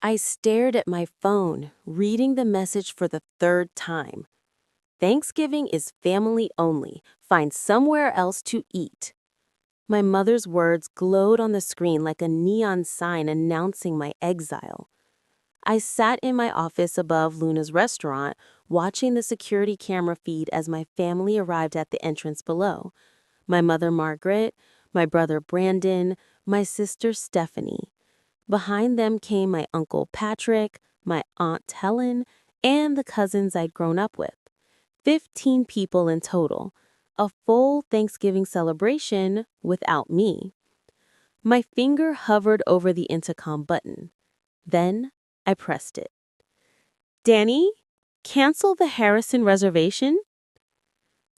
I stared at my phone, reading the message for the third time. Thanksgiving is family only. Find somewhere else to eat. My mother's words glowed on the screen like a neon sign announcing my exile. I sat in my office above Luna's restaurant, watching the security camera feed as my family arrived at the entrance below. My mother, Margaret, my brother, Brandon, my sister, Stephanie. Behind them came my uncle, Patrick, my aunt, Helen, and the cousins I'd grown up with. 15 people in total. A full Thanksgiving celebration without me. My finger hovered over the intercom button. Then I pressed it. Danny, cancel the Harrison reservation?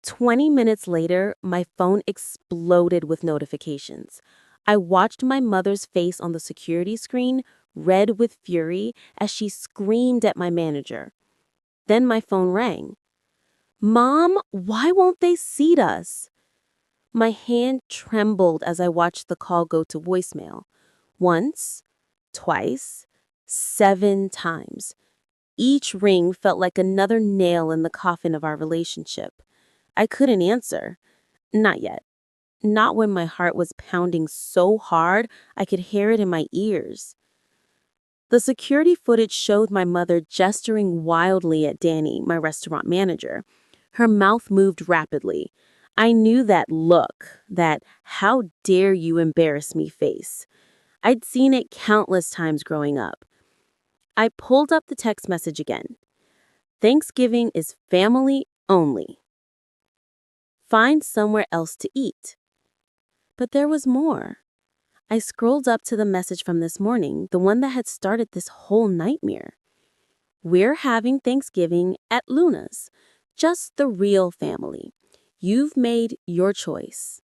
20 minutes later, my phone exploded with notifications. I watched my mother's face on the security screen, red with fury, as she screamed at my manager. Then my phone rang. Mom, why won't they seat us? My hand trembled as I watched the call go to voicemail. Once, twice, 7 times. Each ring felt like another nail in the coffin of our relationship. I couldn't answer. Not yet. Not when my heart was pounding so hard I could hear it in my ears. The security footage showed my mother gesturing wildly at Danny, my restaurant manager. Her mouth moved rapidly. I knew that look, that "how dare you embarrass me" face. I'd seen it countless times growing up. I pulled up the text message again. Thanksgiving is family only. Find somewhere else to eat. But there was more. I scrolled up to the message from this morning, the one that had started this whole nightmare. We're having Thanksgiving at Luna's. Just the real family. You've made your choice.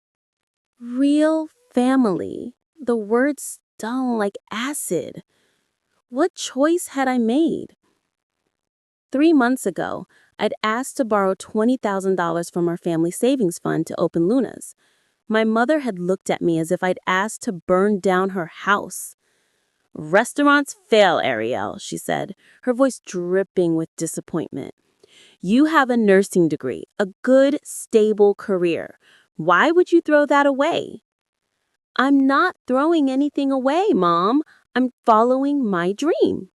Real family. The word stung like acid. What choice had I made? 3 months ago, I'd asked to borrow $20,000 from our family savings fund to open Luna's. My mother had looked at me as if I'd asked to burn down her house. Restaurants fail, Ariel, she said, her voice dripping with disappointment. You have a nursing degree, a good, stable career. Why would you throw that away? I'm not throwing anything away, Mom. I'm following my dream.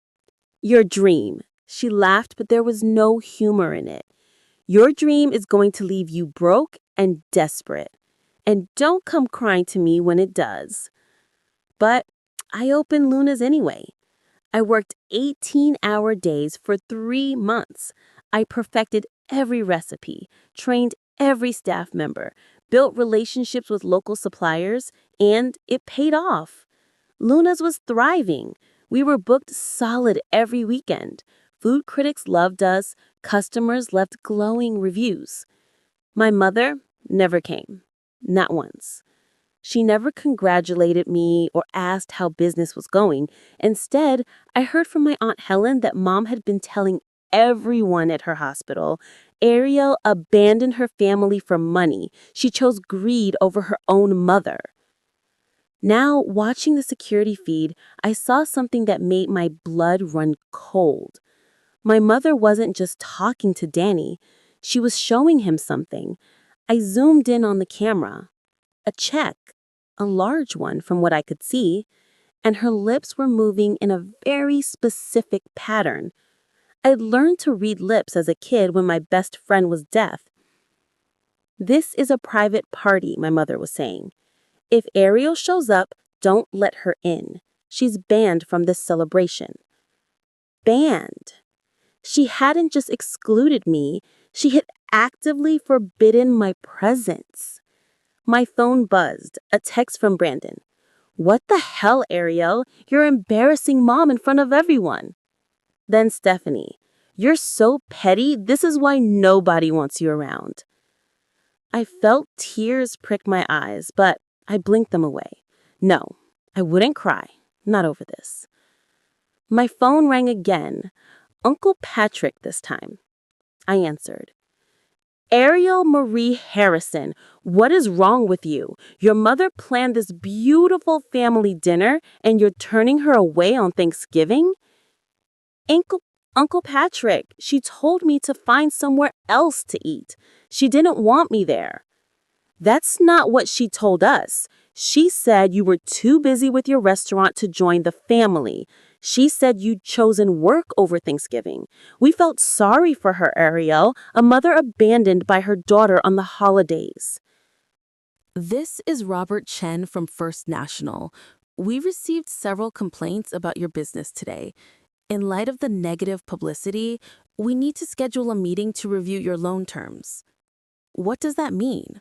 Your dream. She laughed, but there was no humor in it. Your dream is going to leave you broke and desperate. And don't come crying to me when it does. But I opened Luna's anyway. I worked 18-hour days for 3 months. I perfected every recipe, trained every staff member, built relationships with local suppliers, and it paid off. Luna's was thriving. We were booked solid every weekend. Food critics loved us. Customers left glowing reviews. My mother never came. Not once. She never congratulated me or asked how business was going. Instead, I heard from my Aunt Helen that Mom had been telling everyone at her hospital. Ariel abandoned her family for money. She chose greed over her own mother. Now, watching the security feed, I saw something that made my blood run cold. My mother wasn't just talking to Danny. She was showing him something. I zoomed in on the camera. A check, a large one from what I could see, and her lips were moving in a very specific pattern. I'd learned to read lips as a kid when my best friend was deaf. This is a private party, my mother was saying. If Ariel shows up, don't let her in. She's banned from this celebration. Banned. She hadn't just excluded me, she had actively forbidden my presence. My phone buzzed, a text from Brandon. What the hell, Ariel? You're embarrassing Mom in front of everyone. Then Stephanie. You're so petty, this is why nobody wants you around. I felt tears prick my eyes, but I blinked them away. No, I wouldn't cry, not over this. My phone rang again. Uncle Patrick this time. I answered. Ariel Marie Harrison, what is wrong with you? Your mother planned this beautiful family dinner and you're turning her away on Thanksgiving? Uncle, Uncle Patrick, she told me to find somewhere else to eat. She didn't want me there. That's not what she told us. She said you were too busy with your restaurant to join the family. She said you'd chosen work over Thanksgiving. We felt sorry for her, Ariel, a mother abandoned by her daughter on the holidays. This is Robert Chen from First National. We received several complaints about your business today. In light of the negative publicity, we need to schedule a meeting to review your loan terms. What does that mean?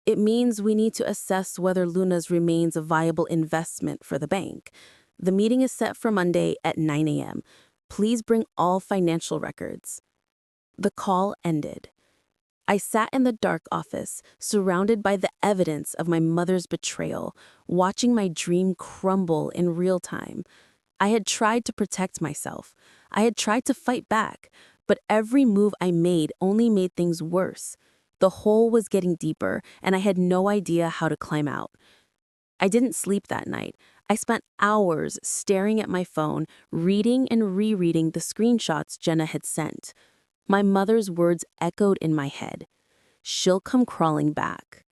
It means we need to assess whether Luna's remains a viable investment for the bank. The meeting is set for Monday at 9 a.m. Please bring all financial records. The call ended. I sat in the dark office, surrounded by the evidence of my mother's betrayal, watching my dream crumble in real time. I had tried to protect myself. I had tried to fight back, but every move I made only made things worse. The hole was getting deeper, and I had no idea how to climb out. I didn't sleep that night. I spent hours staring at my phone, reading and rereading the screenshots Jenna had sent. My mother's words echoed in my head. She'll come crawling back.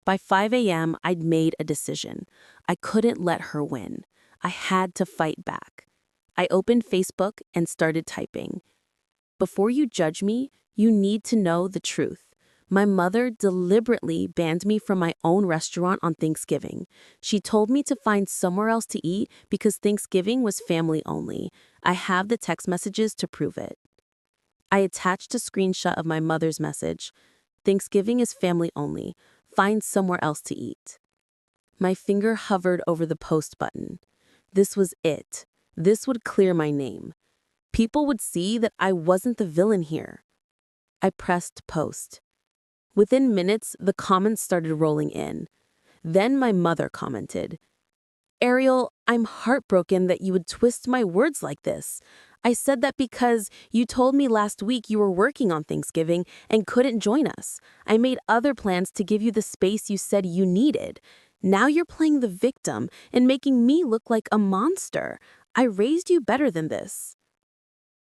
By 5 a.m., I'd made a decision. I couldn't let her win. I had to fight back. I opened Facebook and started typing. Before you judge me, you need to know the truth. My mother deliberately banned me from my own restaurant on Thanksgiving. She told me to find somewhere else to eat because Thanksgiving was family only. I have the text messages to prove it. I attached a screenshot of my mother's message. Thanksgiving is family only. Find somewhere else to eat. My finger hovered over the post button. This was it. This would clear my name. People would see that I wasn't the villain here. I pressed post. Within minutes, the comments started rolling in. Then my mother commented, "Ariel, I'm heartbroken that you would twist my words like this. I said that because you told me last week you were working on Thanksgiving and couldn't join us. I made other plans to give you the space you said you needed. Now you're playing the victim and making me look like a monster. I raised you better than this."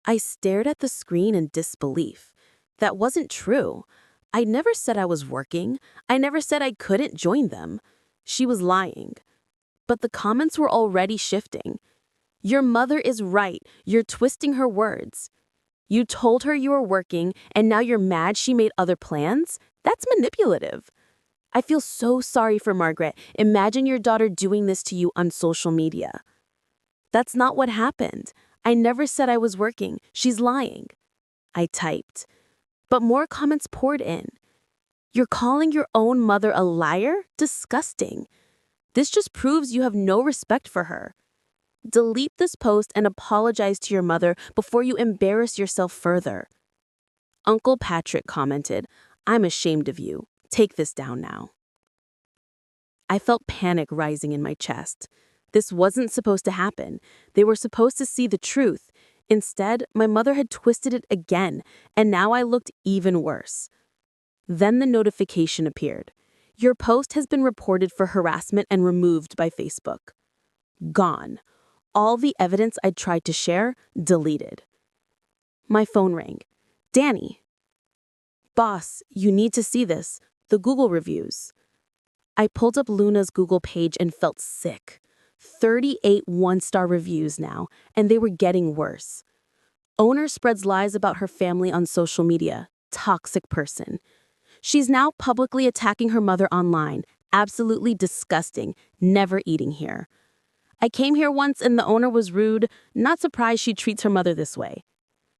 I stared at the screen in disbelief. That wasn't true. I never said I was working. I never said I couldn't join them. She was lying. But the comments were already shifting. "Your mother is right. You're twisting her words. You told her you were working, and now you're mad she made other plans? That's manipulative. I feel so sorry for Margaret. Imagine your daughter doing this to you on social media." That's not what happened. I never said I was working. She's lying. I typed. But more comments poured in. "You're calling your own mother a liar? Disgusting. This just proves you have no respect for her. Delete this post and apologize to your mother before you embarrass yourself further." Uncle Patrick commented, "I'm ashamed of you. Take this down now." I felt panic rising in my chest. This wasn't supposed to happen. They were supposed to see the truth. Instead, my mother had twisted it again, and now I looked even worse. Then the notification appeared. "Your post has been reported for harassment and removed by Facebook." Gone. All the evidence I'd tried to share, deleted. My phone rang. "Danny." "Boss, you need to see this. The Google reviews." I pulled up Luna's Google page and felt sick. 38 one-star reviews now, and they were getting worse. "Owner spreads lies about her family on social media. Toxic person. She's now publicly attacking her mother online. Absolutely disgusting. Never eating here. I came here once and the owner was rude. Not surprised she treats her mother this way."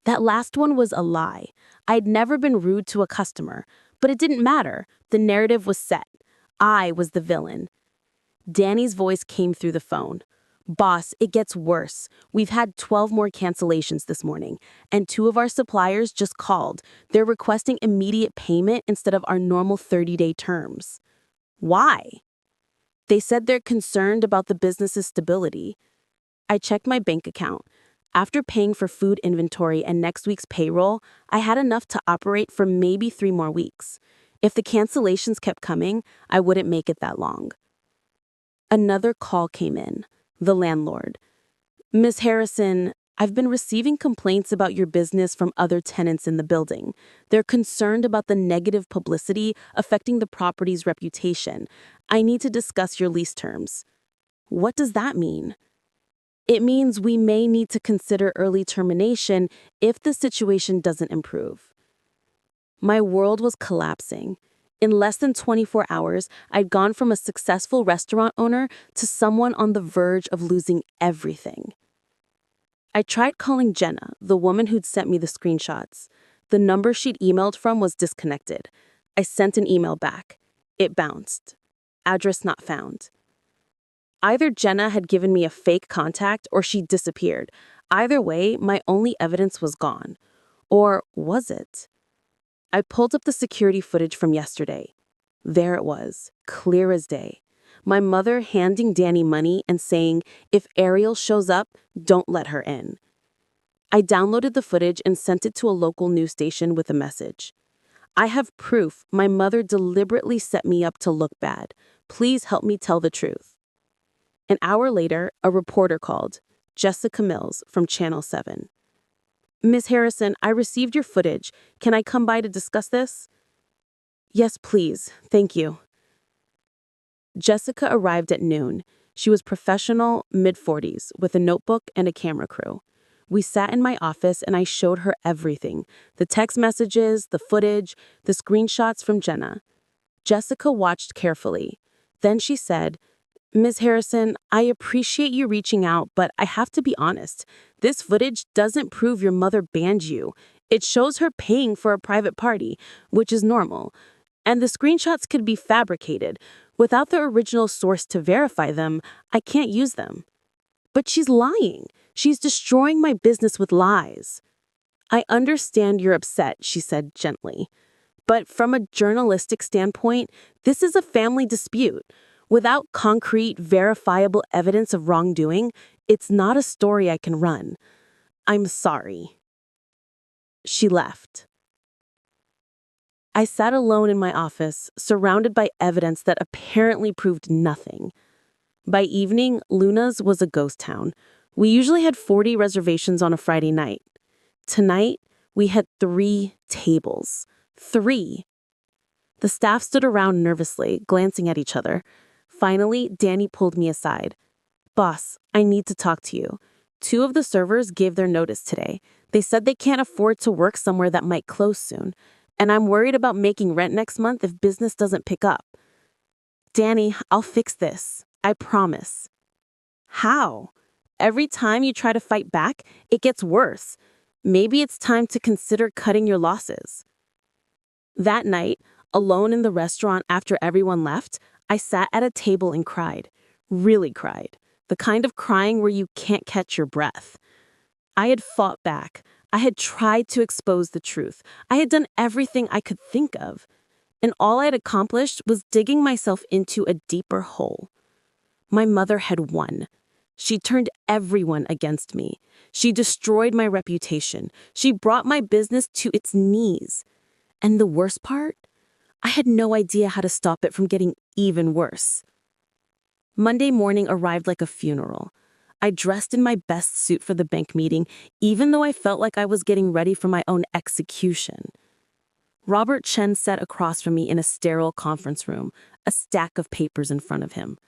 That last one was a lie. I'd never been rude to a customer, but it didn't matter. The narrative was set. I was the villain. Danny's voice came through the phone. "Boss, it gets worse. We've had 12 more cancellations this morning, and 2 of our suppliers just called. They're requesting immediate payment instead of our normal 30-day terms." "Why?" "They said they're concerned about the business's stability." I checked my bank account. After paying for food inventory and next week's payroll, I had enough to operate for maybe 3 more weeks. If the cancellations kept coming, I wouldn't make it that long. Another call came in. The landlord. "Miss Harrison, I've been receiving complaints about your business from other tenants in the building. They're concerned about the negative publicity affecting the property's reputation. I need to discuss your lease terms. What does that mean? It means we may need to consider early termination if the situation doesn't improve. My world was collapsing. In less than 24 hours, I'd gone from a successful restaurant owner to someone on the verge of losing everything. I tried calling Jenna, the woman who'd sent me the screenshots. The number she'd emailed from was disconnected. I sent an email back. It bounced. Address not found. Either Jenna had given me a fake contact or she disappeared. Either way, my only evidence was gone. Or was it? I pulled up the security footage from yesterday. There it was, clear as day. My mother handing Danny money and saying, if Ariel shows up, don't let her in. I downloaded the footage and sent it to a local news station with a message. I have proof my mother deliberately set me up to look bad. Please help me tell the truth. An hour later, a reporter called, Jessica Mills from Channel 7. Ms. Harrison, I received your footage. Can I come by to discuss this? Yes, please. Thank you. Jessica arrived at noon. She was professional, mid-40s, with a notebook and a camera crew. We sat in my office and I showed her everything, the text messages, the footage, the screenshots from Jenna. Jessica watched carefully. Then she said, Ms. Harrison, I appreciate you reaching out, but I have to be honest. This footage doesn't prove your mother banned you. It shows her paying for a private party, which is normal. And the screenshots could be fabricated. Without the original source to verify them, I can't use them. But she's lying. She's destroying my business with lies. I understand you're upset, she said gently. But from a journalistic standpoint, this is a family dispute. Without concrete, verifiable evidence of wrongdoing, it's not a story I can run. I'm sorry. She left. I sat alone in my office, surrounded by evidence that apparently proved nothing. By evening, Luna's was a ghost town. We usually had 40 reservations on a Friday night. Tonight, we had 3 tables. 3. The staff stood around nervously, glancing at each other. Finally, Danny pulled me aside. Boss, I need to talk to you. 2 of the servers gave their notice today. They said they can't afford to work somewhere that might close soon. And I'm worried about making rent next month if business doesn't pick up. Danny, I'll fix this. I promise. How? Every time you try to fight back, it gets worse. Maybe it's time to consider cutting your losses. That night, alone in the restaurant after everyone left, I sat at a table and cried. Really cried. The kind of crying where you can't catch your breath. I had fought back. I had tried to expose the truth. I had done everything I could think of. And all I had accomplished was digging myself into a deeper hole. My mother had won. She turned everyone against me. She destroyed my reputation. She brought my business to its knees. And the worst part? I had no idea how to stop it from getting even worse. Monday morning arrived like a funeral. I dressed in my best suit for the bank meeting, even though I felt like I was getting ready for my own execution. Robert Chen sat across from me in a sterile conference room, a stack of papers in front of him.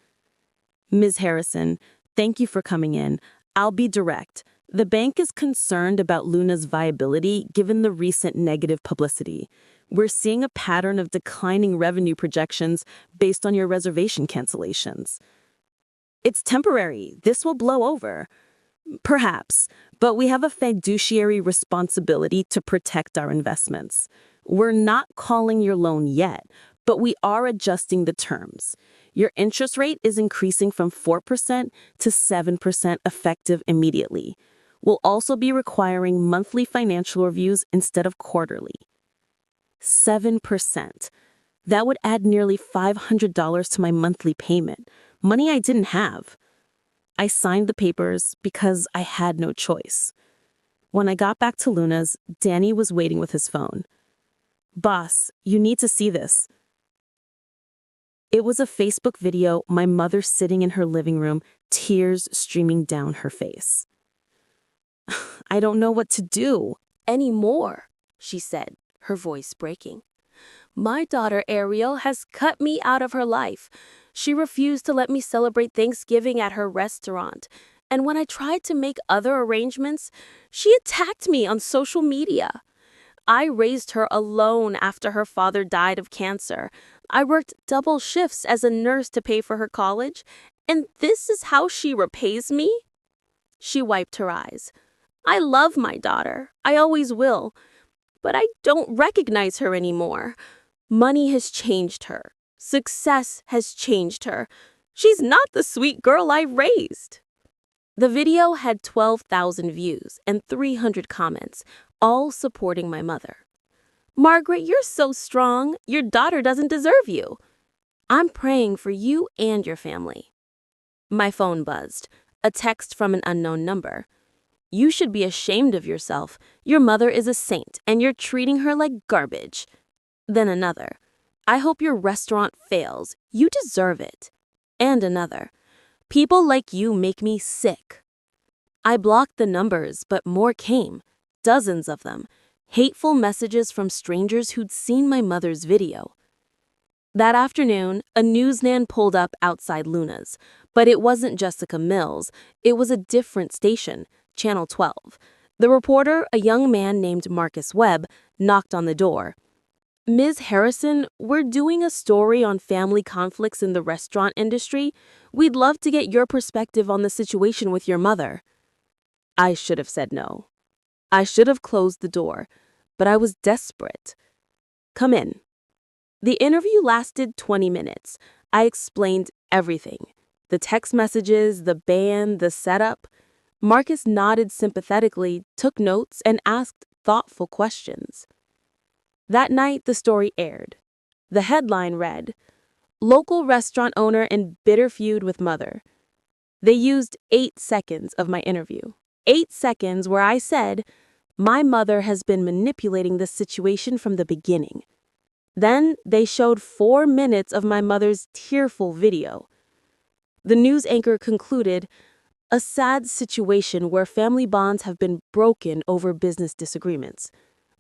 Ms. Harrison, thank you for coming in. I'll be direct. The bank is concerned about Luna's viability given the recent negative publicity. We're seeing a pattern of declining revenue projections based on your reservation cancellations. It's temporary. This will blow over. Perhaps, but we have a fiduciary responsibility to protect our investments. We're not calling your loan yet, but we are adjusting the terms. Your interest rate is increasing from 4% to 7% effective immediately. We'll also be requiring monthly financial reviews instead of quarterly. 7%. That would add nearly $500 to my monthly payment, money I didn't have. I signed the papers because I had no choice. When I got back to Luna's, Danny was waiting with his phone. Boss, you need to see this. It was a Facebook video, my mother sitting in her living room, tears streaming down her face. I don't know what to do anymore, she said, her voice breaking. My daughter Ariel has cut me out of her life. She refused to let me celebrate Thanksgiving at her restaurant. And when I tried to make other arrangements, she attacked me on social media. I raised her alone after her father died of cancer. I worked double shifts as a nurse to pay for her college. And this is how she repays me? She wiped her eyes. I love my daughter. I always will. But I don't recognize her anymore. Money has changed her. Success has changed her. She's not the sweet girl I raised. The video had 12,000 views and 300 comments, all supporting my mother. Margaret, you're so strong. Your daughter doesn't deserve you. I'm praying for you and your family. My phone buzzed. A text from an unknown number. You should be ashamed of yourself. Your mother is a saint, and you're treating her like garbage. Then another. I hope your restaurant fails. You deserve it. And another. People like you make me sick. I blocked the numbers, but more came. Dozens of them. Hateful messages from strangers who'd seen my mother's video. That afternoon, a newsman pulled up outside Luna's. But it wasn't Jessica Mills. It was a different station, Channel 12. The reporter, a young man named Marcus Webb, knocked on the door. Ms. Harrison, we're doing a story on family conflicts in the restaurant industry. We'd love to get your perspective on the situation with your mother. I should have said no. I should have closed the door, but I was desperate. Come in. The interview lasted 20 minutes. I explained everything. The text messages, the band, the setup. Marcus nodded sympathetically, took notes, and asked thoughtful questions. That night, the story aired. The headline read, Local restaurant owner in bitter feud with mother. They used 8 seconds of my interview. 8 seconds where I said, my mother has been manipulating this situation from the beginning. Then they showed 4 minutes of my mother's tearful video. The news anchor concluded, a sad situation where family bonds have been broken over business disagreements.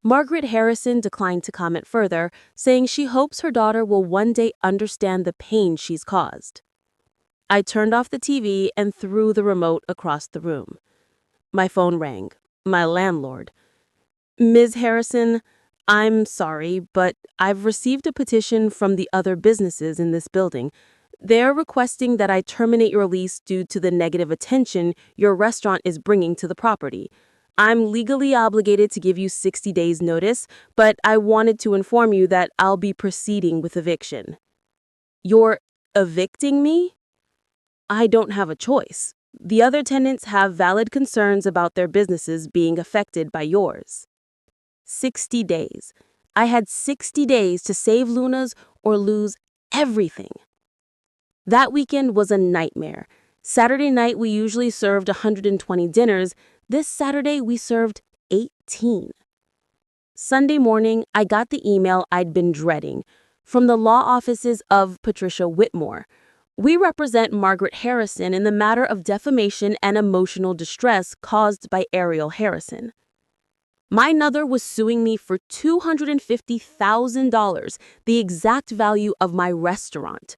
Margaret Harrison declined to comment further, saying she hopes her daughter will one day understand the pain she's caused. I turned off the TV and threw the remote across the room. My phone rang. My landlord. Ms. Harrison, I'm sorry, but I've received a petition from the other businesses in this building. They're requesting that I terminate your lease due to the negative attention your restaurant is bringing to the property. I'm legally obligated to give you 60 days notice, but I wanted to inform you that I'll be proceeding with eviction. You're evicting me? I don't have a choice. The other tenants have valid concerns about their businesses being affected by yours. 60 days. I had 60 days to save Luna's or lose everything. That weekend was a nightmare. Saturday night, we usually served 120 dinners. This Saturday, we served 18. Sunday morning, I got the email I'd been dreading from the law offices of Patricia Whitmore. We represent Margaret Harrison in the matter of defamation and emotional distress caused by Ariel Harrison. My mother was suing me for $250,000, the exact value of my restaurant.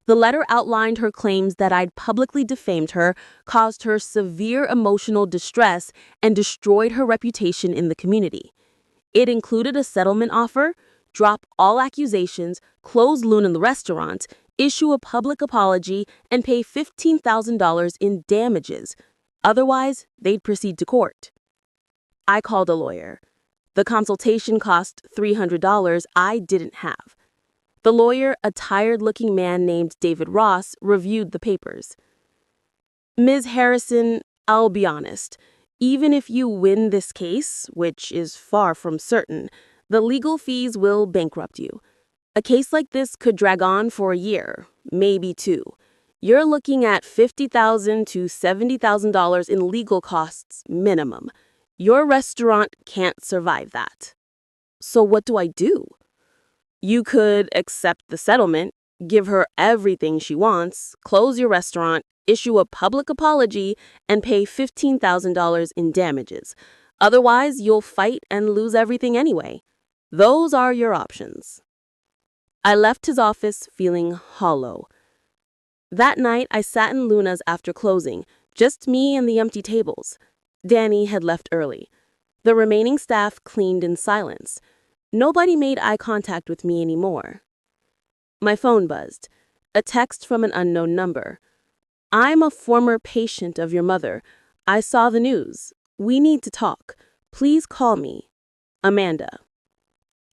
The letter outlined her claims that I'd publicly defamed her, caused her severe emotional distress, and destroyed her reputation in the community. It included a settlement offer, drop all accusations, close Luna the restaurant, issue a public apology, and pay $15,000 in damages. Otherwise, they'd proceed to court. I called a lawyer. The consultation cost $300 I didn't have. The lawyer, a tired-looking man named David Ross, reviewed the papers. Ms. Harrison, I'll be honest. Even if you win this case, which is far from certain, the legal fees will bankrupt you. A case like this could drag on for a year, maybe 2. You're looking at $50,000 to $70,000 in legal costs minimum. Your restaurant can't survive that. So what do I do? You could accept the settlement, give her everything she wants, close your restaurant, issue a public apology, and pay $15,000 in damages. Otherwise, you'll fight and lose everything anyway. Those are your options. I left his office feeling hollow. That night, I sat in Luna's after closing, just me and the empty tables. Danny had left early. The remaining staff cleaned in silence. Nobody made eye contact with me anymore. My phone buzzed. A text from an unknown number. "I'm a former patient of your mother. I saw the news. We need to talk. Please call me. Amanda."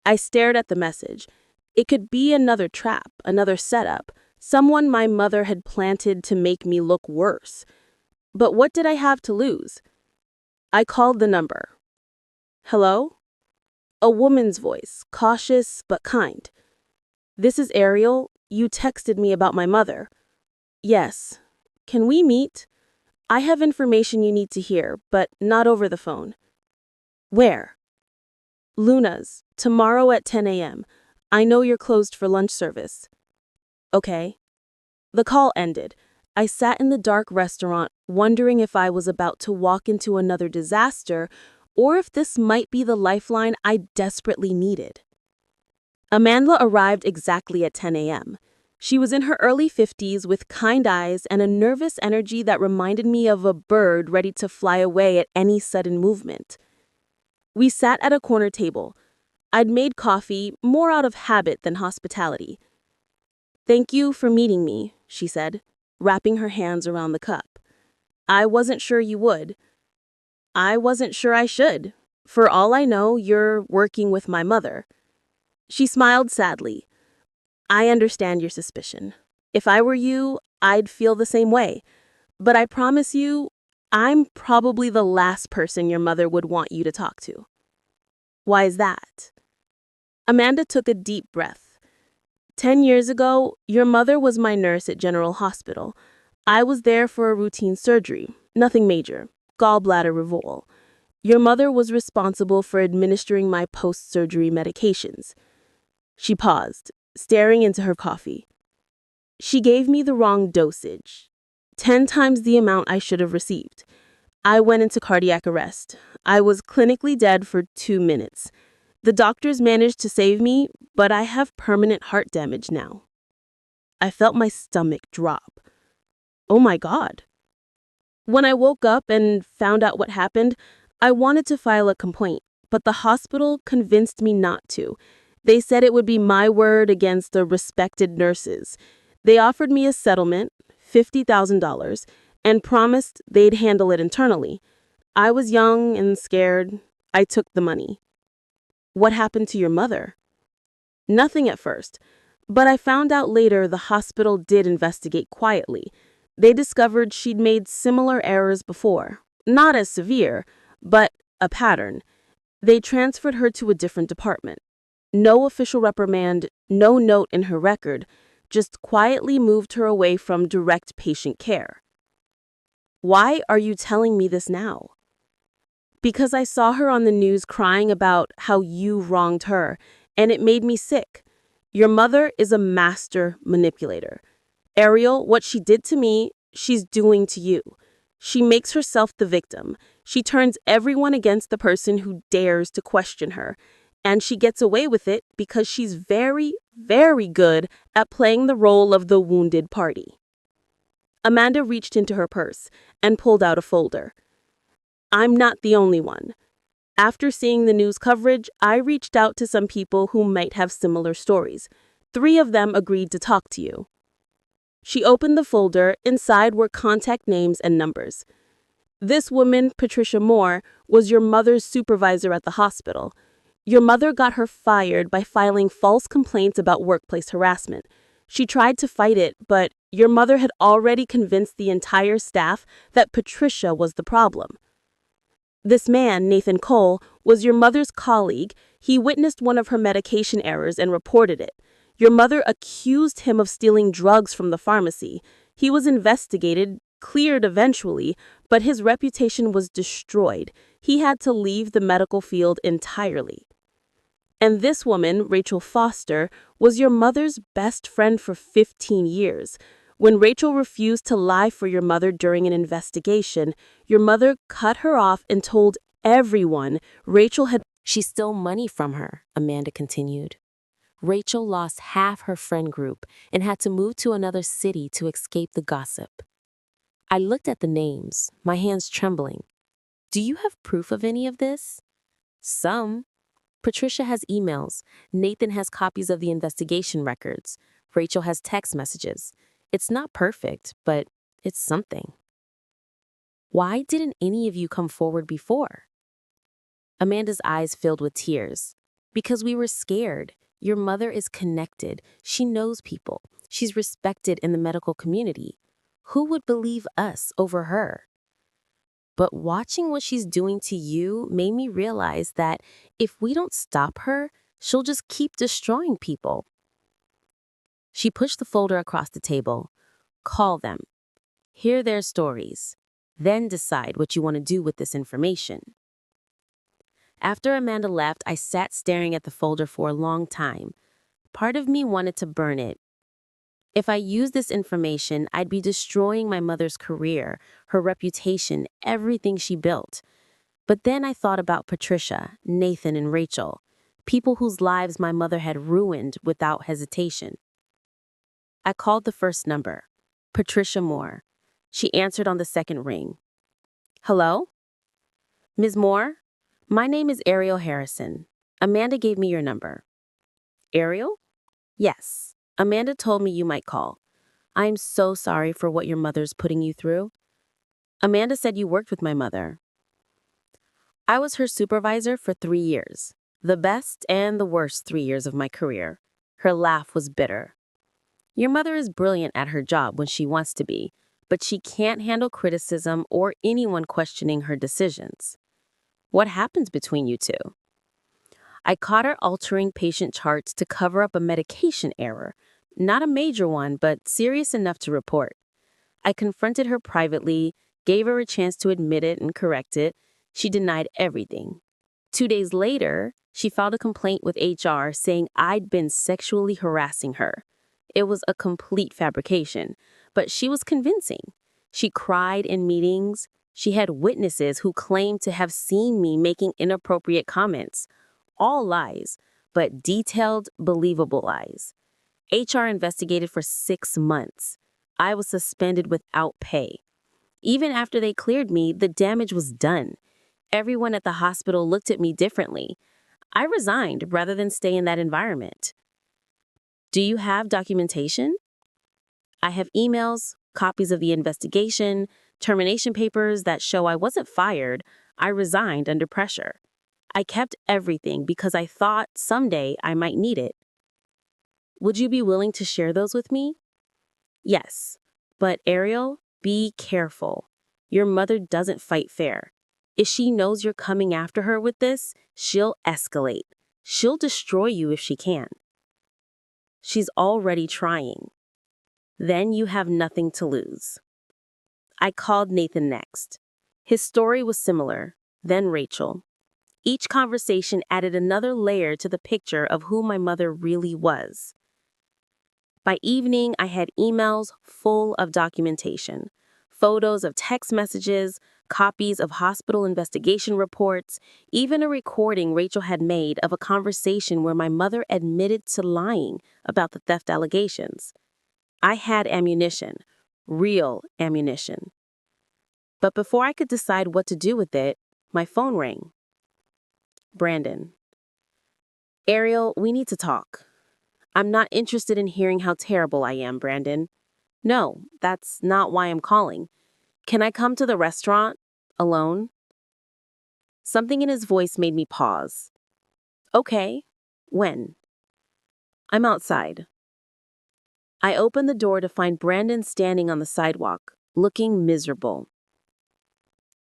I stared at the message. It could be another trap, another setup, someone my mother had planted to make me look worse. But what did I have to lose? I called the number. "Hello?" A woman's voice, cautious but kind. "This is Ariel. You texted me about my mother." "Yes. Can we meet? I have information you need to hear, but not over the phone." "Where?" "Luna's. Tomorrow at 10 a.m. I know you're closed for lunch service." "Okay." The call ended. I sat in the dark restaurant, wondering if I was about to walk into another disaster or if this might be the lifeline I desperately needed. Amanda arrived exactly at 10 a.m. She was in her early 50s with kind eyes and a nervous energy that reminded me of a bird ready to fly away at any sudden movement. We sat at a corner table. I'd made coffee, more out of habit than hospitality. "Thank you for meeting me," she said, wrapping her hands around the cup. "I wasn't sure you would." "I wasn't sure I should. For all I know, you're working with my mother." She smiled sadly. "I understand your suspicion. If I were you, I'd feel the same way. But I promise you, I'm probably the last person your mother would want you to talk to." "Why is that?" Amanda took a deep breath. 10 years ago, your mother was my nurse at General Hospital. I was there for a routine surgery, nothing major, gallbladder removal. Your mother was responsible for administering my post-surgery medications." She paused, staring into her coffee. "She gave me the wrong dosage, 10 times the amount I should have received. I went into cardiac arrest. I was clinically dead for 2 minutes. The doctors managed to save me, but I have permanent heart damage now." I felt my stomach drop. Oh my God. When I woke up and found out what happened, I wanted to file a complaint, but the hospital convinced me not to. They said it would be my word against the respected nurses. They offered me a settlement, $50,000, and promised they'd handle it internally. I was young and scared. I took the money. "What happened to your mother?" "Nothing at first, but I found out later the hospital did investigate quietly. They discovered she'd made similar errors before. Not as severe, but a pattern. They transferred her to a different department. No official reprimand, no note in her record, just quietly moved her away from direct patient care." "Why are you telling me this now?" "Because I saw her on the news crying about how you wronged her, and it made me sick. Your mother is a master manipulator. Ariel, what she did to me, she's doing to you. She makes herself the victim. She turns everyone against the person who dares to question her. And she gets away with it because she's very, very good at playing the role of the wounded party." Amanda reached into her purse and pulled out a folder. "I'm not the only one. After seeing the news coverage, I reached out to some people who might have similar stories. 3 of them agreed to talk to you." She opened the folder. Inside were contact names and numbers. "This woman, Patricia Moore, was your mother's supervisor at the hospital. Your mother got her fired by filing false complaints about workplace harassment. She tried to fight it, but your mother had already convinced the entire staff that Patricia was the problem. This man, Nathan Cole, was your mother's colleague. He witnessed one of her medication errors and reported it. Your mother accused him of stealing drugs from the pharmacy. He was investigated, cleared eventually, but his reputation was destroyed. He had to leave the medical field entirely. And this woman, Rachel Foster, was your mother's best friend for 15 years. When Rachel refused to lie for your mother during an investigation, your mother cut her off and told everyone Rachel had. She stole money from her, Amanda continued. Rachel lost half her friend group and had to move to another city to escape the gossip. I looked at the names, my hands trembling. Do you have proof of any of this? Some. Patricia has emails. Nathan has copies of the investigation records. Rachel has text messages. It's not perfect, but it's something. Why didn't any of you come forward before? Amanda's eyes filled with tears. Because we were scared. Your mother is connected. She knows people. She's respected in the medical community. Who would believe us over her? But watching what she's doing to you made me realize that if we don't stop her, she'll just keep destroying people. She pushed the folder across the table. Call them. Hear their stories. Then decide what you want to do with this information. After Amanda left, I sat staring at the folder for a long time. Part of me wanted to burn it. If I used this information, I'd be destroying my mother's career, her reputation, everything she built. But then I thought about Patricia, Nathan, and Rachel, people whose lives my mother had ruined without hesitation. I called the first number, Patricia Moore. She answered on the second ring. Hello? Ms. Moore? My name is Ariel Harrison. Amanda gave me your number. Ariel? Yes. Amanda told me you might call. I'm so sorry for what your mother's putting you through. Amanda said you worked with my mother. I was her supervisor for 3 years, the best and the worst 3 years of my career. Her laugh was bitter. Your mother is brilliant at her job when she wants to be, but she can't handle criticism or anyone questioning her decisions. What happens between you two? I caught her altering patient charts to cover up a medication error, not a major one, but serious enough to report. I confronted her privately, gave her a chance to admit it and correct it. She denied everything. 2 days later, she filed a complaint with HR saying I'd been sexually harassing her. It was a complete fabrication, but she was convincing. She cried in meetings. She had witnesses who claimed to have seen me making inappropriate comments. All lies, but detailed, believable lies. HR investigated for 6 months. I was suspended without pay. Even after they cleared me, the damage was done. Everyone at the hospital looked at me differently. I resigned rather than stay in that environment. Do you have documentation? I have emails, copies of the investigation, termination papers that show I wasn't fired. I resigned under pressure. I kept everything because I thought someday I might need it. Would you be willing to share those with me? Yes. But Ariel, be careful. Your mother doesn't fight fair. If she knows you're coming after her with this, she'll escalate. She'll destroy you if she can. She's already trying. Then you have nothing to lose. I called Nathan next. His story was similar, then Rachel. Each conversation added another layer to the picture of who my mother really was. By evening, I had emails full of documentation, photos of text messages, copies of hospital investigation reports, even a recording Rachel had made of a conversation where my mother admitted to lying about the theft allegations. I had ammunition, real ammunition. But before I could decide what to do with it, my phone rang. Brandon. Ariel, we need to talk. I'm not interested in hearing how terrible I am, Brandon. No, that's not why I'm calling. Can I come to the restaurant alone? Something in his voice made me pause. Okay. When? I'm outside. I opened the door to find Brandon standing on the sidewalk, looking miserable.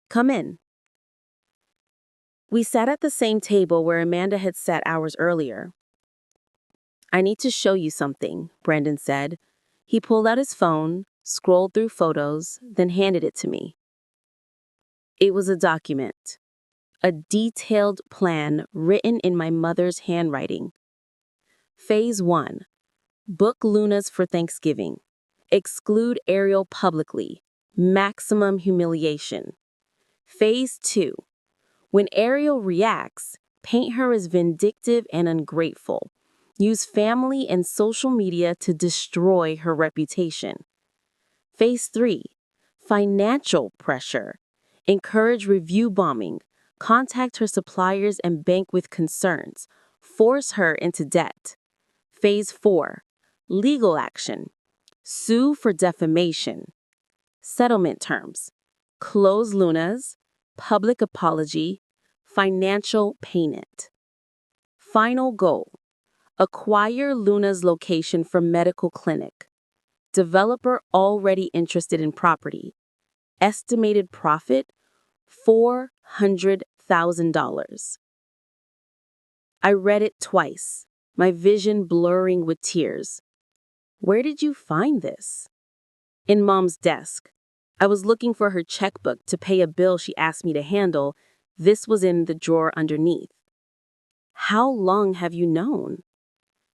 Come in. We sat at the same table where Amanda had sat hours earlier. I need to show you something, Brandon said. He pulled out his phone, scrolled through photos, then handed it to me. It was a document, a detailed plan written in my mother's handwriting. Phase 1. Book Luna's for Thanksgiving. Exclude Ariel publicly. Maximum humiliation. Phase 2. When Ariel reacts, paint her as vindictive and ungrateful. Use family and social media to destroy her reputation. Phase 3. Financial pressure. Encourage review bombing. Contact her suppliers and bank with concerns. Force her into debt. Phase 4. Legal action. Sue for defamation. Settlement terms. Close Luna's. Public apology. Financial payment. Final goal. Acquire Luna's location for medical clinic. Developer already interested in property. Estimated profit, $400,000. I read it twice, my vision blurring with tears. Where did you find this? In Mom's desk. I was looking for her checkbook to pay a bill she asked me to handle. This was in the drawer underneath. How long have you known?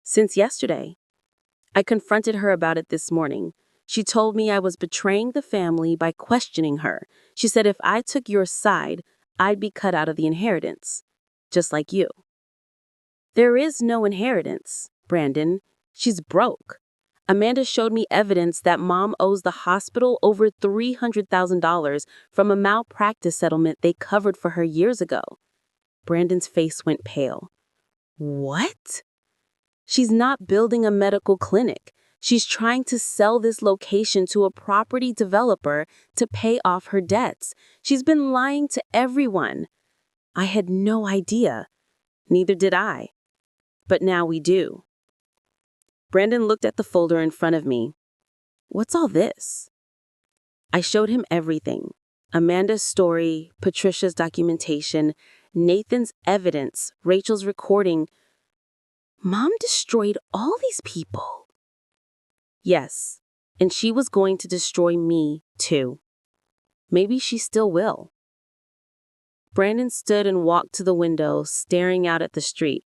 Since yesterday. I confronted her about it this morning. She told me I was betraying the family by questioning her. She said if I took your side, I'd be cut out of the inheritance. Just like you. There is no inheritance, Brandon. She's broke. Amanda showed me evidence that Mom owes the hospital over $300,000 from a malpractice settlement they covered for her years ago. Brandon's face went pale. What? She's not building a medical clinic. She's trying to sell this location to a property developer to pay off her debts. She's been lying to everyone. I had no idea. Neither did I. But now we do. Brandon looked at the folder in front of me. What's all this? I showed him everything. Amanda's story, Patricia's documentation, Nathan's evidence, Rachel's recording. Mom destroyed all these people. Yes, and she was going to destroy me, too. Maybe she still will. Brandon stood and walked to the window, staring out at the street.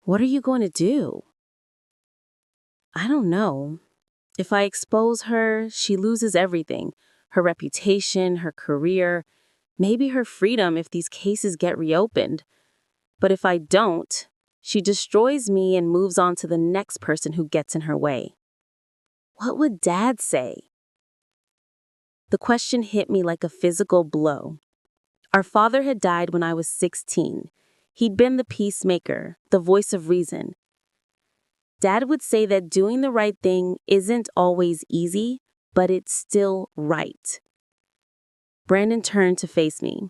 What are you going to do? I don't know. If I expose her, she loses everything. Her reputation, her career, maybe her freedom if these cases get reopened. But if I don't, she destroys me and moves on to the next person who gets in her way. What would Dad say? The question hit me like a physical blow. Our father had died when I was 16. He'd been the peacemaker, the voice of reason. Dad would say that doing the right thing isn't always easy, but it's still right. Brandon turned to face me.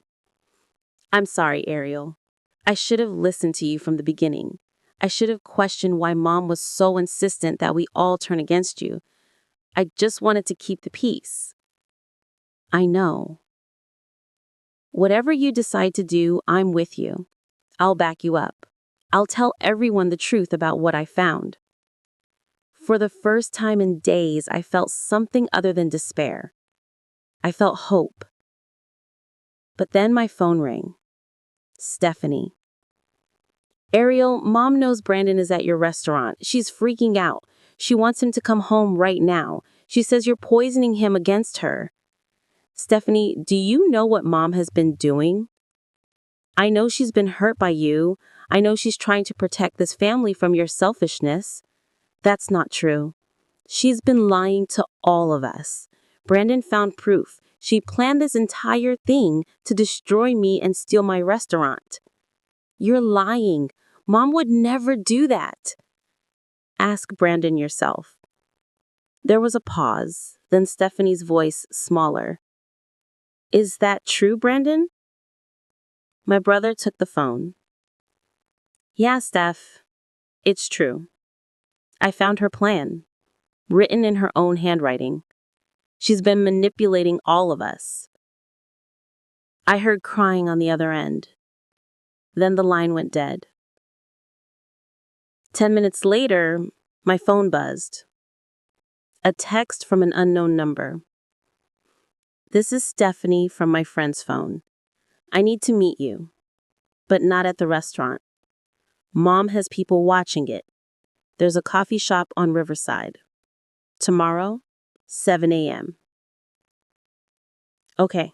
I'm sorry, Ariel. I should have listened to you from the beginning. I should have questioned why Mom was so insistent that we all turn against you. I just wanted to keep the peace. I know. Whatever you decide to do, I'm with you. I'll back you up. I'll tell everyone the truth about what I found. For the first time in days, I felt something other than despair. I felt hope. But then my phone rang. Stephanie. Ariel, Mom knows Brandon is at your restaurant. She's freaking out. She wants him to come home right now. She says you're poisoning him against her. Stephanie, do you know what Mom has been doing? I know she's been hurt by you. I know she's trying to protect this family from your selfishness. That's not true. She's been lying to all of us. Brandon found proof. She planned this entire thing to destroy me and steal my restaurant. You're lying. Mom would never do that. Ask Brandon yourself. There was a pause, then Stephanie's voice smaller. Is that true, Brandon? My brother took the phone. Yeah, Steph. It's true. I found her plan, written in her own handwriting. She's been manipulating all of us. I heard crying on the other end. Then the line went dead. 10 minutes later, my phone buzzed. A text from an unknown number. This is Stephanie from my friend's phone. I need to meet you, but not at the restaurant. Mom has people watching it. There's a coffee shop on Riverside. Tomorrow, 7 a.m. Okay.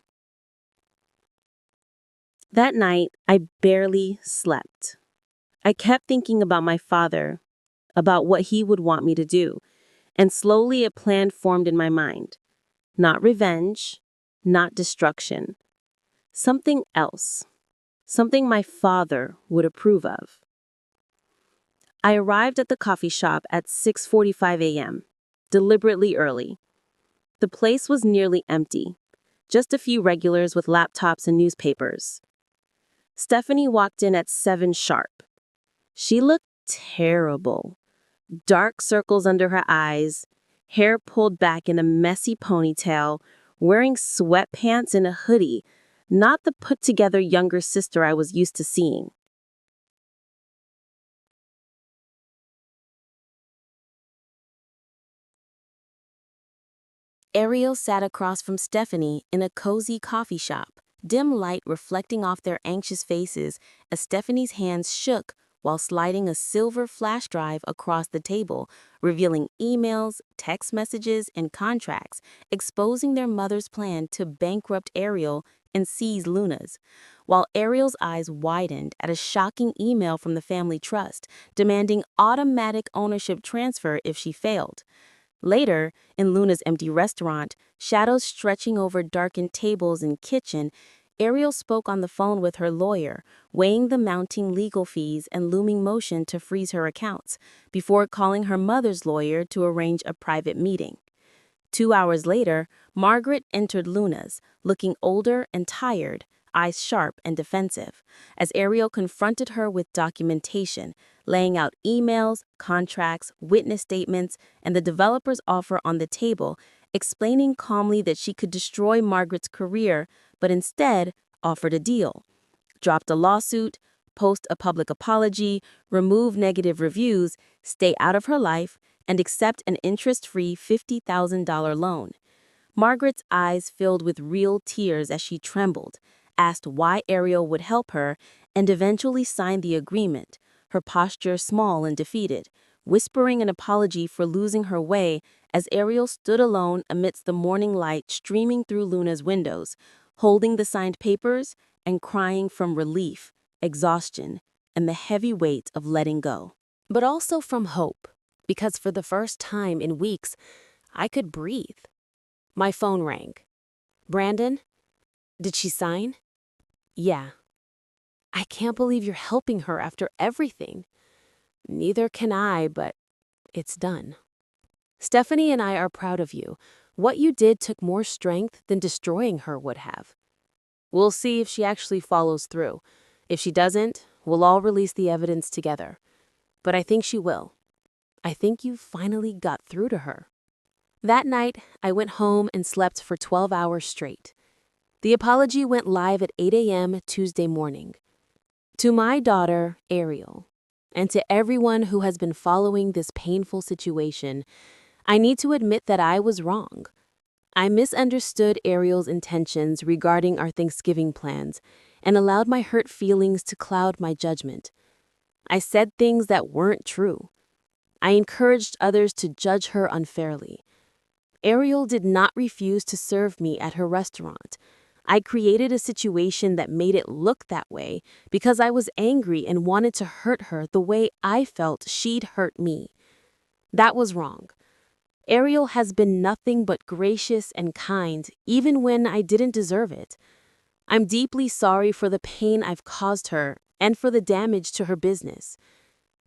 That night, I barely slept. I kept thinking about my father, about what he would want me to do, and slowly a plan formed in my mind. Not revenge, not destruction. Something else. Something my father would approve of. I arrived at the coffee shop at 6:45 a.m., deliberately early. The place was nearly empty, just a few regulars with laptops and newspapers. Stephanie walked in at 7 sharp. She looked terrible. Dark circles under her eyes, hair pulled back in a messy ponytail, wearing sweatpants and a hoodie, not the put-together younger sister I was used to seeing. Ariel sat across from Stephanie in a cozy coffee shop, dim light reflecting off their anxious faces as Stephanie's hands shook while sliding a silver flash drive across the table, revealing emails, text messages, and contracts, exposing their mother's plan to bankrupt Ariel and seize Luna's. While Ariel's eyes widened at a shocking email from the family trust, demanding automatic ownership transfer if she failed. Later, in Luna's empty restaurant, shadows stretching over darkened tables and kitchen, Ariel spoke on the phone with her lawyer, weighing the mounting legal fees and looming motion to freeze her accounts, before calling her mother's lawyer to arrange a private meeting. 2 hours later, Margaret entered Luna's, looking older and tired, eyes sharp and defensive, as Ariel confronted her with documentation, laying out emails, contracts, witness statements, and the developer's offer on the table, explaining calmly that she could destroy Margaret's career, but instead offered a deal. Dropped a lawsuit, post a public apology, remove negative reviews, stay out of her life, and accept an interest-free $50,000 loan. Margaret's eyes filled with real tears as she trembled, asked why Ariel would help her, and eventually signed the agreement, her posture small and defeated, whispering an apology for losing her way as Ariel stood alone amidst the morning light streaming through Luna's windows, holding the signed papers and crying from relief, exhaustion, and the heavy weight of letting go. But also from hope, because for the first time in weeks, I could breathe. My phone rang. Brandon? Did she sign? Yeah. I can't believe you're helping her after everything. Neither can I, but it's done. Stephanie and I are proud of you. What you did took more strength than destroying her would have. We'll see if she actually follows through. If she doesn't, we'll all release the evidence together. But I think she will. I think you finally got through to her. That night, I went home and slept for 12 hours straight. The apology went live at 8 a.m. Tuesday morning. To my daughter, Ariel, and to everyone who has been following this painful situation, I need to admit that I was wrong. I misunderstood Ariel's intentions regarding our Thanksgiving plans and allowed my hurt feelings to cloud my judgment. I said things that weren't true. I encouraged others to judge her unfairly. Ariel did not refuse to serve me at her restaurant. I created a situation that made it look that way because I was angry and wanted to hurt her the way I felt she'd hurt me. That was wrong. Ariel has been nothing but gracious and kind, even when I didn't deserve it. I'm deeply sorry for the pain I've caused her and for the damage to her business.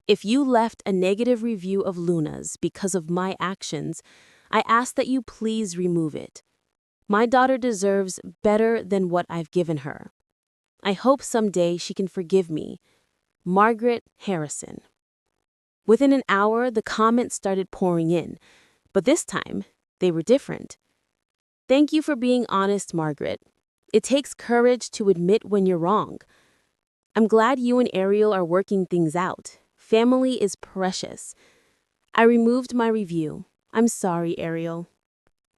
If you left a negative review of Luna's because of my actions, I ask that you please remove it. My daughter deserves better than what I've given her. I hope someday she can forgive me. Margaret Harrison. Within an hour, the comments started pouring in, but this time, they were different. Thank you for being honest, Margaret. It takes courage to admit when you're wrong. I'm glad you and Ariel are working things out. Family is precious. I removed my review. I'm sorry, Ariel.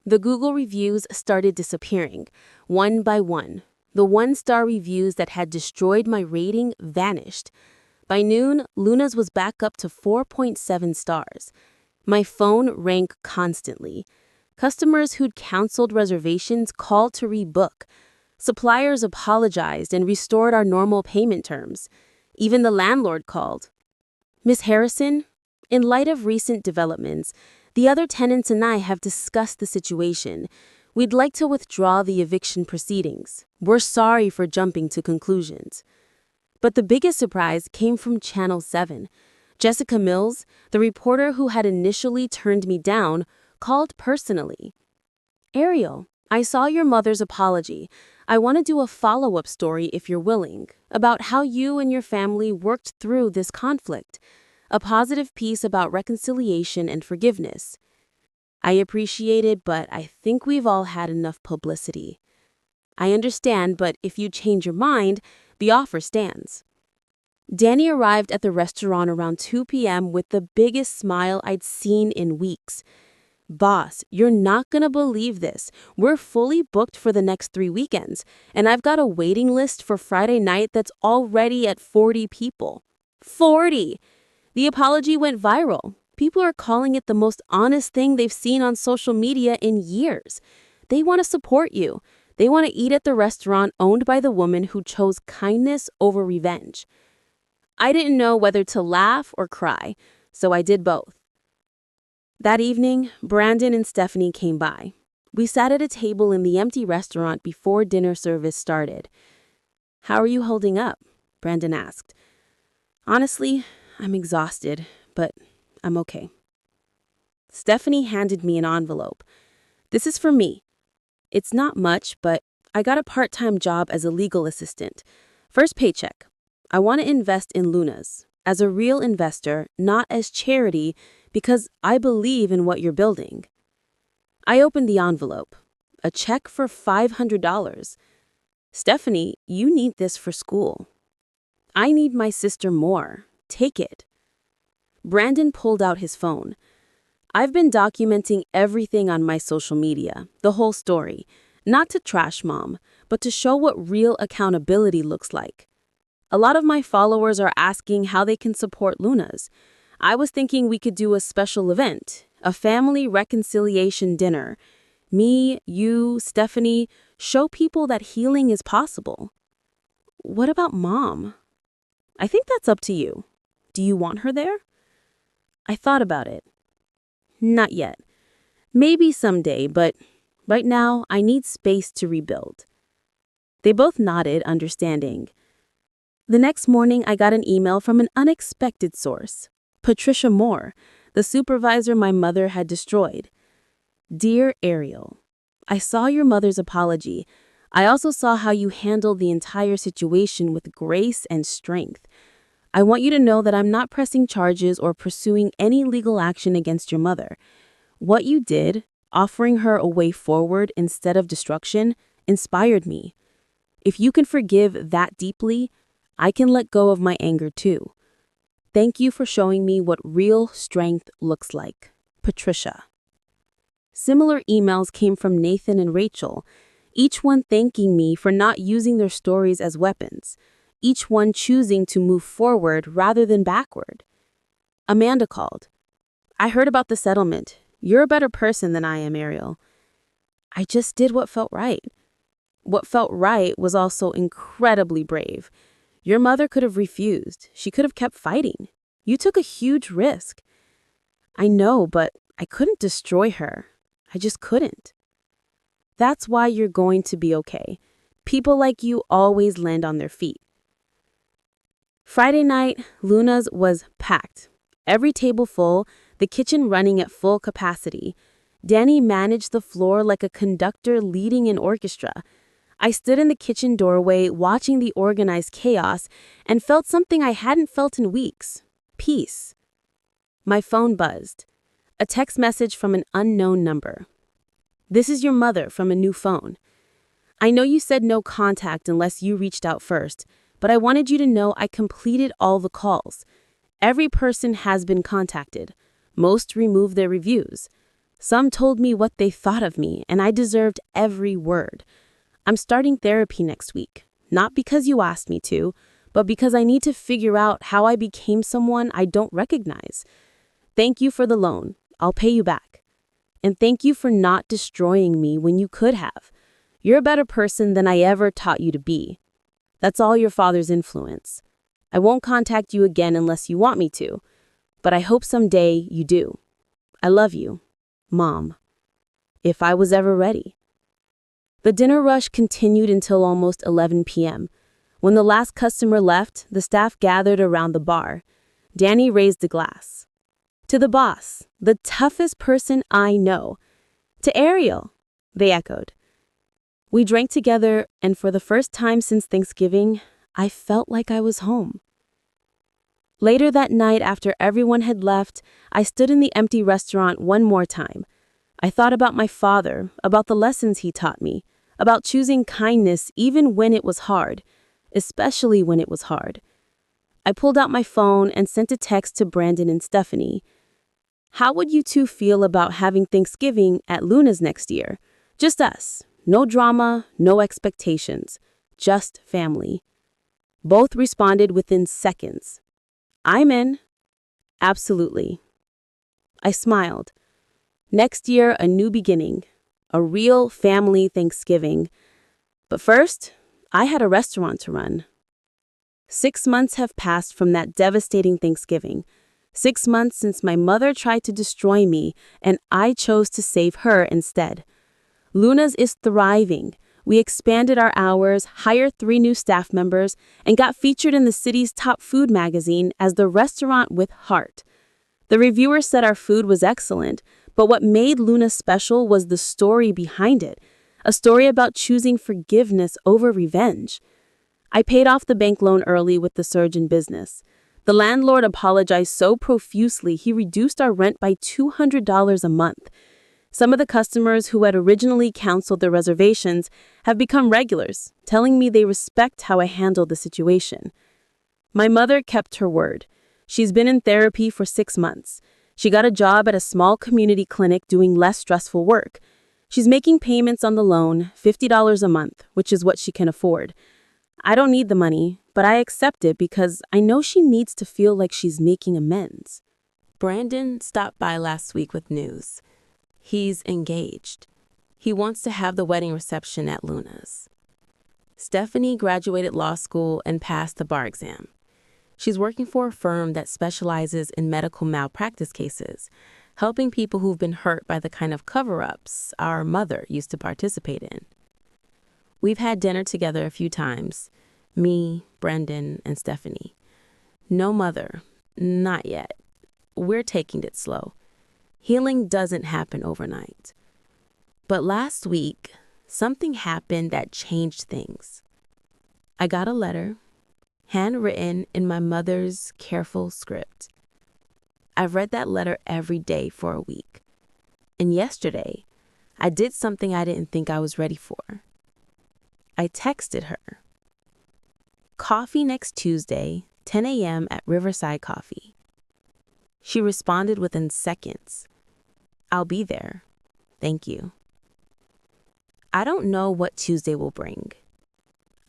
The Google reviews started disappearing, one by one. The one-star reviews that had destroyed my rating vanished. By noon, Luna's was back up to 4.7 stars. My phone rang constantly. Customers who'd canceled reservations called to rebook. Suppliers apologized and restored our normal payment terms. Even the landlord called. Miss Harrison, in light of recent developments, the other tenants and I have discussed the situation. We'd like to withdraw the eviction proceedings. We're sorry for jumping to conclusions. But the biggest surprise came from Channel 7. Jessica Mills, the reporter who had initially turned me down, called personally. Ariel, I saw your mother's apology. I want to do a follow-up story if you're willing, about how you and your family worked through this conflict. A positive piece about reconciliation and forgiveness. I appreciate it, but I think we've all had enough publicity. I understand, but if you change your mind, the offer stands. Danny arrived at the restaurant around 2 p.m. with the biggest smile I'd seen in weeks. Boss, you're not gonna believe this. We're fully booked for the next 3 weekends, and I've got a waiting list for Friday night that's already at 40 people. 40! The apology went viral. People are calling it the most honest thing they've seen on social media in years. They want to support you. They want to eat at the restaurant owned by the woman who chose kindness over revenge. I didn't know whether to laugh or cry, so I did both. That evening, Brandon and Stephanie came by. We sat at a table in the empty restaurant before dinner service started. "How are you holding up?" Brandon asked. "Honestly, I'm exhausted, but I'm okay." Stephanie handed me an envelope. "This is for me. It's not much, but I got a part-time job as a legal assistant. First paycheck. I want to invest in Luna's, as a real investor, not as charity, because I believe in what you're building." I opened the envelope. A check for $500. "Stephanie, you need this for school." "I need my sister more. Take it." Brandon pulled out his phone. "I've been documenting everything on my social media, the whole story, not to trash Mom, but to show what real accountability looks like. A lot of my followers are asking how they can support Luna's. I was thinking we could do a special event, a family reconciliation dinner. Me, you, Stephanie, show people that healing is possible." "What about Mom?" "I think that's up to you. Do you want her there?" I thought about it. "Not yet. Maybe someday, but right now I need space to rebuild." They both nodded, understanding. The next morning, I got an email from an unexpected source. Patricia Moore, the supervisor my mother had destroyed. "Dear Ariel, I saw your mother's apology. I also saw how you handled the entire situation with grace and strength. I want you to know that I'm not pressing charges or pursuing any legal action against your mother. What you did, offering her a way forward instead of destruction, inspired me. If you can forgive that deeply, I can let go of my anger too. Thank you for showing me what real strength looks like. Patricia." Similar emails came from Nathan and Rachel, each one thanking me for not using their stories as weapons, each one choosing to move forward rather than backward. Amanda called. "I heard about the settlement. You're a better person than I am, Ariel." I just did what felt right. What felt right was also incredibly brave. Your mother could have refused. She could have kept fighting. You took a huge risk. I know, but I couldn't destroy her. I just couldn't. That's why you're going to be okay. People like you always land on their feet. Friday night, Luna's was packed. Every table full, the kitchen running at full capacity. Danny managed the floor like a conductor leading an orchestra. I stood in the kitchen doorway watching the organized chaos and felt something I hadn't felt in weeks. Peace. My phone buzzed. A text message from an unknown number. "This is your mother from a new phone. I know you said no contact unless you reached out first, but I wanted you to know I completed all the calls. Every person has been contacted. Most removed their reviews. Some told me what they thought of me, and I deserved every word. I'm starting therapy next week, not because you asked me to, but because I need to figure out how I became someone I don't recognize. Thank you for the loan. I'll pay you back. And thank you for not destroying me when you could have. You're a better person than I ever taught you to be. That's all your father's influence. I won't contact you again unless you want me to, but I hope someday you do. I love you, Mom. If I was ever ready. The dinner rush continued until almost 11 p.m. When the last customer left, the staff gathered around the bar. Danny raised a glass. To the boss, the toughest person I know. To Ariel, they echoed. We drank together, and for the first time since Thanksgiving, I felt like I was home. Later that night, after everyone had left, I stood in the empty restaurant one more time. I thought about my father, about the lessons he taught me, about choosing kindness even when it was hard, especially when it was hard. I pulled out my phone and sent a text to Brandon and Stephanie. How would you two feel about having Thanksgiving at Luna's next year? Just us. No drama, no expectations. Just family. Both responded within seconds. I'm in. Absolutely. I smiled. Next year, a new beginning. A real family Thanksgiving. But first, I had a restaurant to run. 6 months have passed from that devastating Thanksgiving. 6 months since my mother tried to destroy me, and I chose to save her instead. Luna's is thriving. We expanded our hours, hired 3 new staff members, and got featured in the city's top food magazine as the restaurant with heart. The reviewers said our food was excellent, but what made Luna special was the story behind it, a story about choosing forgiveness over revenge. I paid off the bank loan early with the surge in business. The landlord apologized so profusely he reduced our rent by $200 a month. Some of the customers who had originally canceled their reservations have become regulars, telling me they respect how I handled the situation. My mother kept her word. She's been in therapy for 6 months. She got a job at a small community clinic doing less stressful work. She's making payments on the loan, $50 a month, which is what she can afford. I don't need the money, but I accept it because I know she needs to feel like she's making amends. Brandon stopped by last week with news. He's engaged. He wants to have the wedding reception at Luna's. Stephanie graduated law school and passed the bar exam. She's working for a firm that specializes in medical malpractice cases, helping people who've been hurt by the kind of cover-ups our mother used to participate in. We've had dinner together a few times, me, Brendan, and Stephanie. No mother, not yet. We're taking it slow. Healing doesn't happen overnight. But last week, something happened that changed things. I got a letter, handwritten in my mother's careful script. I've read that letter every day for a week. And yesterday, I did something I didn't think I was ready for. I texted her. Coffee next Tuesday, 10 a.m. at Riverside Coffee. She responded within seconds. I'll be there. Thank you. I don't know what Tuesday will bring.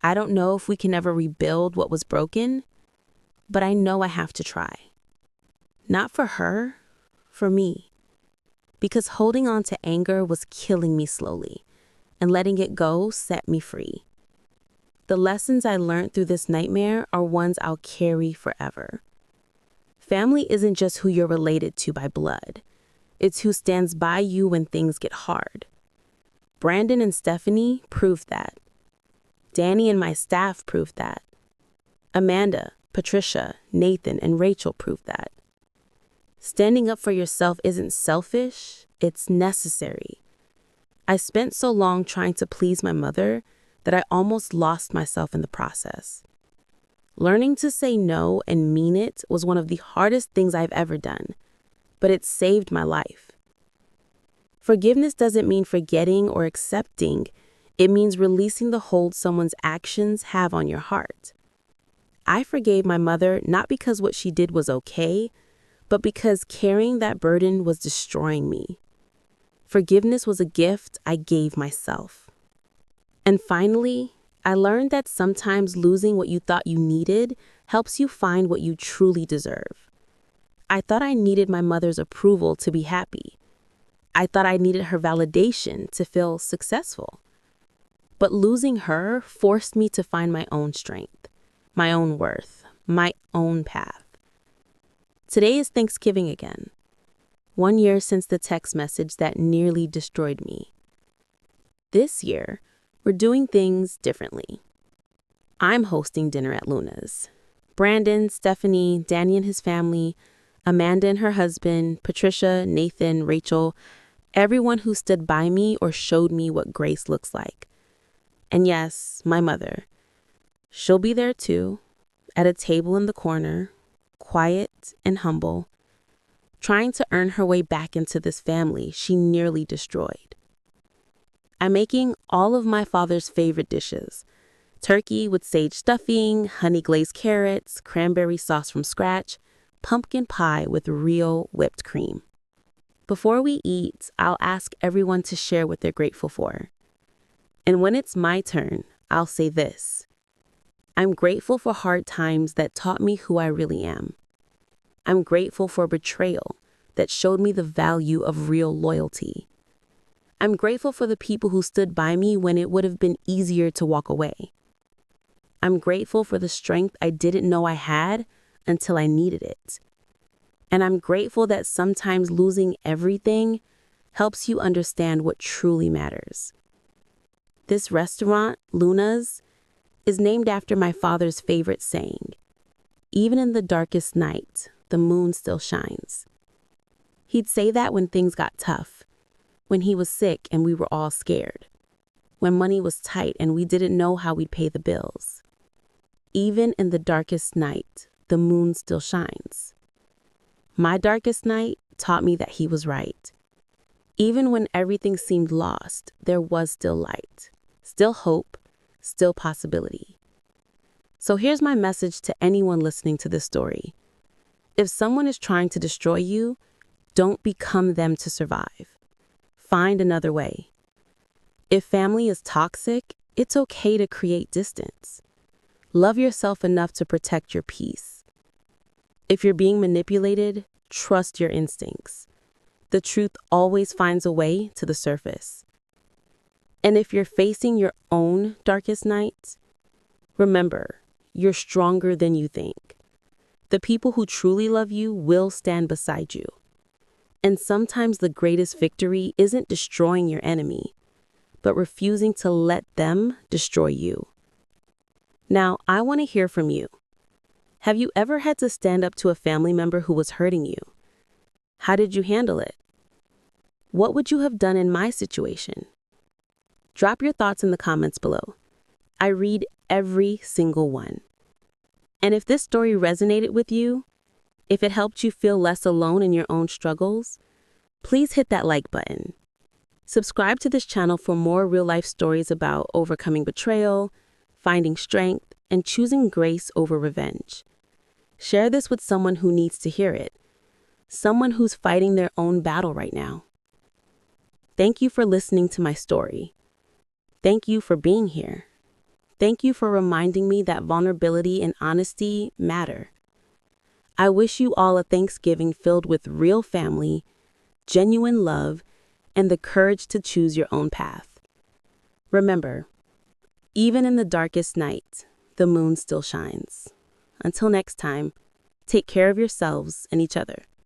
I don't know if we can ever rebuild what was broken, but I know I have to try. Not for her, for me. Because holding on to anger was killing me slowly, and letting it go set me free. The lessons I learned through this nightmare are ones I'll carry forever. Family isn't just who you're related to by blood. It's who stands by you when things get hard. Brandon and Stephanie proved that. Danny and my staff proved that. Amanda, Patricia, Nathan, and Rachel proved that. Standing up for yourself isn't selfish, it's necessary. I spent so long trying to please my mother that I almost lost myself in the process. Learning to say no and mean it was one of the hardest things I've ever done, but it saved my life. Forgiveness doesn't mean forgetting or accepting. It means releasing the hold someone's actions have on your heart. I forgave my mother not because what she did was okay, but because carrying that burden was destroying me. Forgiveness was a gift I gave myself. And finally, I learned that sometimes losing what you thought you needed helps you find what you truly deserve. I thought I needed my mother's approval to be happy. I thought I needed her validation to feel successful. But losing her forced me to find my own strength, my own worth, my own path. Today is Thanksgiving again. 1 year since the text message that nearly destroyed me. This year, we're doing things differently. I'm hosting dinner at Luna's. Brandon, Stephanie, Danny and his family, Amanda and her husband, Patricia, Nathan, Rachel, everyone who stood by me or showed me what grace looks like. And yes, my mother. She'll be there too, at a table in the corner, quiet and humble, trying to earn her way back into this family she nearly destroyed. I'm making all of my father's favorite dishes. Turkey with sage stuffing, honey glazed carrots, cranberry sauce from scratch, pumpkin pie with real whipped cream. Before we eat, I'll ask everyone to share what they're grateful for. And when it's my turn, I'll say this. I'm grateful for hard times that taught me who I really am. I'm grateful for betrayal that showed me the value of real loyalty. I'm grateful for the people who stood by me when it would have been easier to walk away. I'm grateful for the strength I didn't know I had until I needed it. And I'm grateful that sometimes losing everything helps you understand what truly matters. This restaurant, Luna's, is named after my father's favorite saying, "Even in the darkest night, the moon still shines." He'd say that when things got tough, when he was sick and we were all scared, when money was tight and we didn't know how we'd pay the bills. Even in the darkest night, the moon still shines. My darkest night taught me that he was right. Even when everything seemed lost, there was still light, still hope, still possibility. So here's my message to anyone listening to this story. If someone is trying to destroy you, don't become them to survive. Find another way. If family is toxic, it's okay to create distance. Love yourself enough to protect your peace. If you're being manipulated, trust your instincts. The truth always finds a way to the surface. And if you're facing your own darkest nights, remember, you're stronger than you think. The people who truly love you will stand beside you. And sometimes the greatest victory isn't destroying your enemy, but refusing to let them destroy you. Now, I want to hear from you. Have you ever had to stand up to a family member who was hurting you? How did you handle it? What would you have done in my situation? Drop your thoughts in the comments below. I read every single one. And if this story resonated with you, if it helped you feel less alone in your own struggles, please hit that like button. Subscribe to this channel for more real-life stories about overcoming betrayal, finding strength, and choosing grace over revenge. Share this with someone who needs to hear it, someone who's fighting their own battle right now. Thank you for listening to my story. Thank you for being here. Thank you for reminding me that vulnerability and honesty matter. I wish you all a Thanksgiving filled with real family, genuine love, and the courage to choose your own path. Remember, even in the darkest night, the moon still shines. Until next time, take care of yourselves and each other.